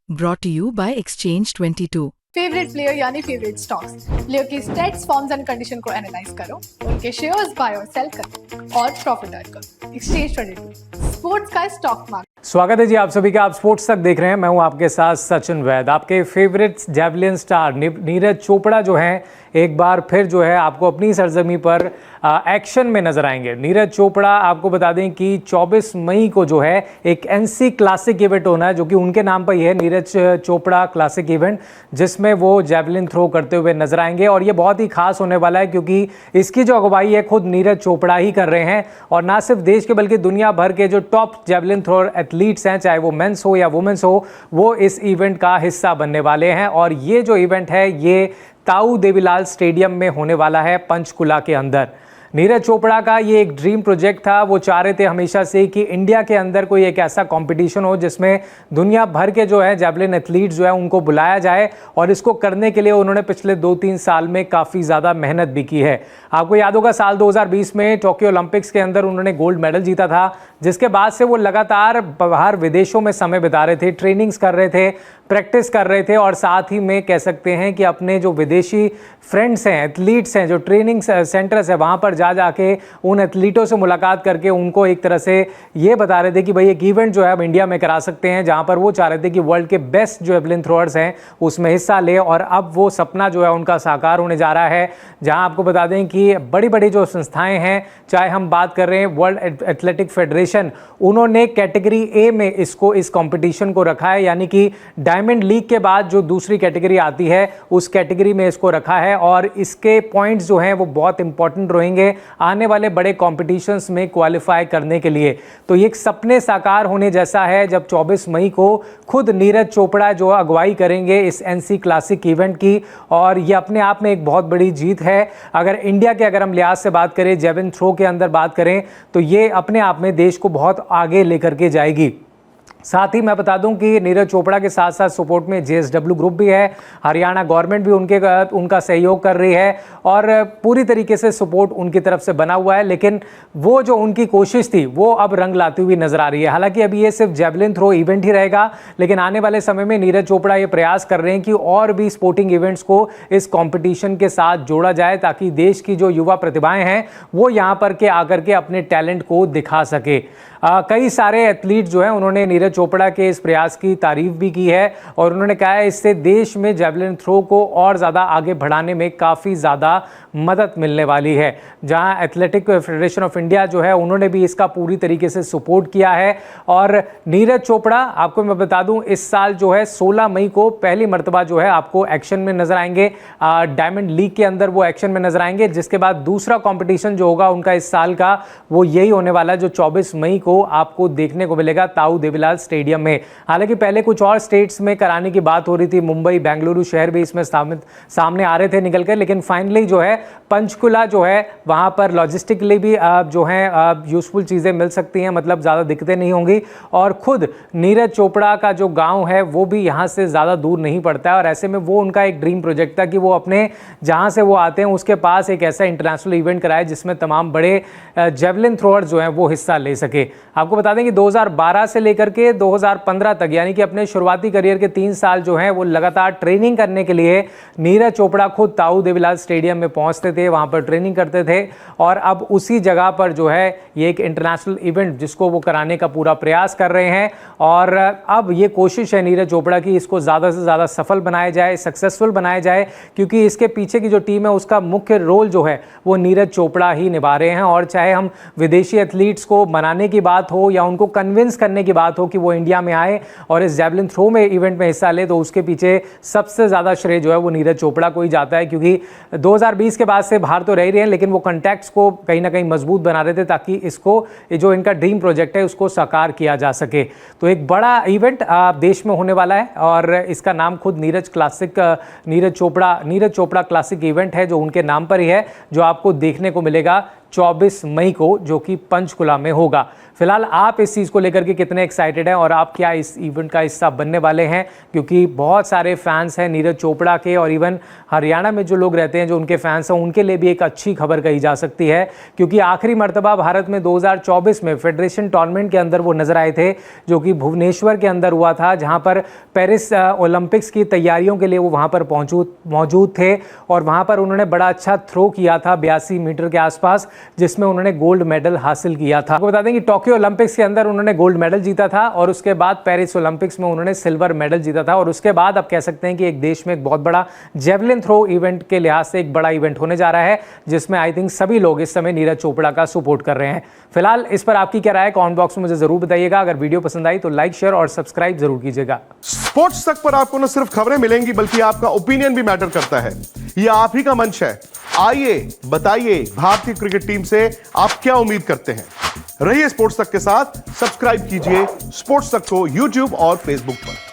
Brought to you by Exchange 22। Favourite player यानी favourite stocks, player की states, forms and condition को analyse करो, उनके शेयर्स बाय और सेल करो और प्रॉफिट अर्न करो। एक्सचेंज 22 स्पोर्ट्स का स्टॉक मार्केट। स्वागत है जी आप सभी का। आप स्पोर्ट्स तक देख रहे हैं। मैं हूं आपके साथ सचिन वैद। आपके favourite javelin star Neeraj Chopra जो हैं एक बार फिर जो है आपको अपनी सरजमी पर एक्शन में नजर आएंगे। नीरज चोपड़ा आपको बता दें कि 24 मई को जो है एक एनसी क्लासिक इवेंट होना है, जो कि उनके नाम पर ही है, नीरज चोपड़ा क्लासिक इवेंट, जिसमें वो जैवलिन थ्रो करते हुए नजर आएंगे। और ये बहुत ही खास होने वाला है क्योंकि इसकी जो अगुवाई है खुद नीरज चोपड़ा ही कर रहे हैं। और ना सिर्फ देश के बल्कि दुनिया भर के जो टॉप जैवलिन थ्रोअर एथलीट्स हैं, चाहे वो मेंस हो या वुमेन्स हो, वो इस इवेंट का हिस्सा बनने वाले हैं। और ये जो इवेंट है ये ताऊ देवीलाल स्टेडियम में होने वाला है, पंचकुला के अंदर। नीरज चोपड़ा का ये एक ड्रीम प्रोजेक्ट था। वो चाह रहे थे हमेशा से कि इंडिया के अंदर कोई एक ऐसा कंपटीशन हो जिसमें दुनिया भर के जो है जैवलिन एथलीट्स जो है उनको बुलाया जाए। और इसको करने के लिए उन्होंने पिछले 2-3 साल में काफ़ी ज़्यादा मेहनत भी की है। आपको याद होगा साल 2020 में टोक्यो ओलंपिक्स के अंदर उन्होंने गोल्ड मेडल जीता था, जिसके बाद से वो लगातार बाहर विदेशों में समय बिता रहे थे, ट्रेनिंग्स कर रहे थे, प्रैक्टिस कर रहे थे। और साथ ही में कह सकते हैं कि अपने जो विदेशी फ्रेंड्स हैं, एथलीट्स हैं, जो ट्रेनिंग सेंटर्स है, वहाँ पर जाके उन एथलीटों से मुलाकात करके उनको एक तरह से ये बता रहे थे कि भाई एक इवेंट जो है अब इंडिया में करा सकते हैं, जहाँ पर वो चाह रहे थे कि वर्ल्ड के बेस्ट जो जैवलिन थ्रोअर्स हैं उसमें हिस्सा ले। और अब वो सपना जो है उनका साकार होने जा रहा है, जहाँ आपको बता दें कि बड़ी बड़ी जो संस्थाएं हैं, चाहे हम बात कर रहे हैं वर्ल्ड एथलेटिक फेडरेशन, उन्होंने कैटेगरी ए में इस कॉम्पिटिशन को रखा है, यानी कि डायमंड लीग के बाद जो दूसरी कैटेगरी आती है उस कैटेगरी में इसको रखा है। और इसके पॉइंट्स जो हैं वो बहुत इंपॉर्टेंट रहेंगे आने वाले बड़े कॉम्पिटिशन्स में क्वालिफाई करने के लिए। तो ये एक सपने साकार होने जैसा है जब 24 मई को खुद नीरज चोपड़ा जो अगुवाई करेंगे इस एनसी क्लासिक इवेंट की। और ये अपने आप में एक बहुत बड़ी जीत है। अगर इंडिया के अगर हम लिहाज से बात करें, जैवलिन थ्रो के अंदर बात करें, तो ये अपने आप में देश को बहुत आगे लेकर के जाएगी। साथ ही मैं बता दूं कि नीरज चोपड़ा के साथ साथ सपोर्ट में जेएसडब्ल्यू ग्रुप भी है, हरियाणा गवर्नमेंट भी उनका सहयोग कर रही है और पूरी तरीके से सपोर्ट उनकी तरफ से बना हुआ है। लेकिन वो जो उनकी कोशिश थी वो अब रंग लाती हुई नजर आ रही है। हालांकि अभी ये सिर्फ जैवलिन थ्रो इवेंट ही रहेगा, लेकिन आने वाले समय में नीरज चोपड़ा ये प्रयास कर रहे हैं कि और भी स्पोर्टिंग इवेंट्स को इस कॉम्पिटिशन के साथ जोड़ा जाए, ताकि देश की जो युवा प्रतिभाएं हैं वो यहाँ पर के आकर के अपने टैलेंट को दिखा सके। कई सारे एथलीट जो हैं उन्होंने नीरज चोपड़ा के इस प्रयास की तारीफ भी की है और उन्होंने कहा है इससे देश में जैवलिन थ्रो को और ज़्यादा आगे बढ़ाने में काफ़ी ज़्यादा मदद मिलने वाली है। जहां एथलेटिक फेडरेशन ऑफ इंडिया जो है उन्होंने भी इसका पूरी तरीके से सपोर्ट किया है। और नीरज चोपड़ा आपको मैं बता दूं इस साल जो है 16 मई को पहली मर्तबा जो है आपको एक्शन में नजर आएंगे, डायमंड लीग के अंदर वो एक्शन में नजर आएंगे। जिसके बाद दूसरा कॉम्पिटिशन जो होगा उनका इस साल का वो यही होने वाला है, जो 24 मई को आपको देखने को मिलेगा ताऊ देवीलाल स्टेडियम में। हालांकि पहले कुछ और स्टेट्स में कराने की बात हो रही थी, मुंबई, बेंगलुरु शहर भी इसमें सामने आ रहे थे निकलकर, लेकिन फाइनली जो है पंचकुला जो है वहां पर लॉजिस्टिकली भी जो है यूजफुल चीजें मिल सकती हैं, मतलब ज्यादा दिक्कतें नहीं होंगी। और खुद नीरज चोपड़ा का जो गांव है वो भी यहां से ज्यादा दूर नहीं पड़ता है। और ऐसे में वो उनका एक ड्रीम प्रोजेक्ट था कि वो अपने जहां से वो आते हैं उसके पास एक ऐसा इंटरनेशनल इवेंट कराए जिसमें तमाम बड़े जैवलिन थ्रोअर्स जो हैं वो हिस्सा ले सके। आपको बता दें कि 2012 से लेकर के 2015 तक, यानी कि अपने शुरुआती करियर के 3 साल जो हैं वो लगातार ट्रेनिंग करने के लिए नीरज चोपड़ा खुद ताऊ देवीलाल स्टेडियम में पहुंचते थे, वहां पर ट्रेनिंग करते थे। और अब उसी जगह पर जो है ये एक इंटरनेशनल इवेंट जिसको वो कराने का पूरा प्रयास कर रहे हैं। और अब ये कोशिश है नीरज चोपड़ा की इसको ज़्यादा से ज़्यादा सफल बनाया जाए, सक्सेसफुल बनाया जाए, क्योंकि इसके पीछे की जो टीम है उसका मुख्य रोल जो है वो नीरज चोपड़ा ही निभा रहे हैं। और चाहे हम विदेशी एथलीट्स को मनाने की बात हो या उनको कन्विंस करने की बात हो कि वो इंडिया में आए और इस जैवलिन थ्रो में इवेंट में हिस्सा ले, तो उसके पीछे सबसे ज़्यादा श्रेय जो है वो नीरज चोपड़ा को ही जाता है। क्योंकि 2020 के बाद से बाहर तो रह ही रहे हैं, लेकिन वो कॉन्टैक्ट्स को कहीं ना कहीं मजबूत बना रहे थे ताकि इसको जो इनका ड्रीम प्रोजेक्ट है उसको साकार किया जा सके। तो एक बड़ा इवेंट देश में होने वाला है और इसका नाम खुद नीरज चोपड़ा क्लासिक इवेंट है, जो उनके नाम पर ही है, जो आपको देखने को मिलेगा 24 मई को, जो कि पंचकुला में होगा। फिलहाल आप इस चीज़ को लेकर के कितने एक्साइटेड हैं और आप क्या इस इवेंट का हिस्सा बनने वाले हैं? क्योंकि बहुत सारे फैंस हैं नीरज चोपड़ा के, और इवन हरियाणा में जो लोग रहते हैं, जो उनके फैंस हैं, उनके लिए भी एक अच्छी खबर कही जा सकती है। क्योंकि आखिरी मर्तबा भारत में 2024 में फेडरेशन टूर्नामेंट के अंदर वो नजर आए थे, जो कि भुवनेश्वर के अंदर हुआ था, जहां पर पेरिस ओलंपिक्स की तैयारियों के लिए वो वहां पर मौजूद थे। और वहां पर उन्होंने बड़ा अच्छा थ्रो किया था 82 मीटर के आसपास, जिसमें उन्होंने गोल्ड मेडल हासिल किया था। आपको बता दें कि टोक्यो ओलंपिक्स के अंदर उन्होंने गोल्ड मेडल जीता था, और उसके बाद पेरिस ओलंपिक्स में उन्होंने सिल्वर मेडल जीता था। और उसके बाद आप कह सकते हैं कि एक देश में एक बहुत बड़ा जेवलिन थ्रो इवेंट के लिहाज से एक बड़ा इवेंट होने जा रहा है, जिसमें आई थिंक सभी लोग इस समय नीरज चोपड़ा का सपोर्ट कर रहे हैं। फिलहाल इस पर आपकी क्या राय है कमेंट बॉक्स में मुझे जरूर बताइएगा। अगर वीडियो पसंद आई तो लाइक, शेयर और सब्सक्राइब जरूर कीजिएगा। स्पोर्ट्स तक पर आपको न सिर्फ खबरें मिलेंगी, बल्कि आपका ओपिनियन भी मैटर करता है। यह आप ही का मंच है। आइए बताइए, भारतीय क्रिकेट टीम से आप क्या उम्मीद करते हैं? रहिए स्पोर्ट्स तक के साथ। सब्सक्राइब कीजिए स्पोर्ट्स तक को यूट्यूब और फेसबुक पर।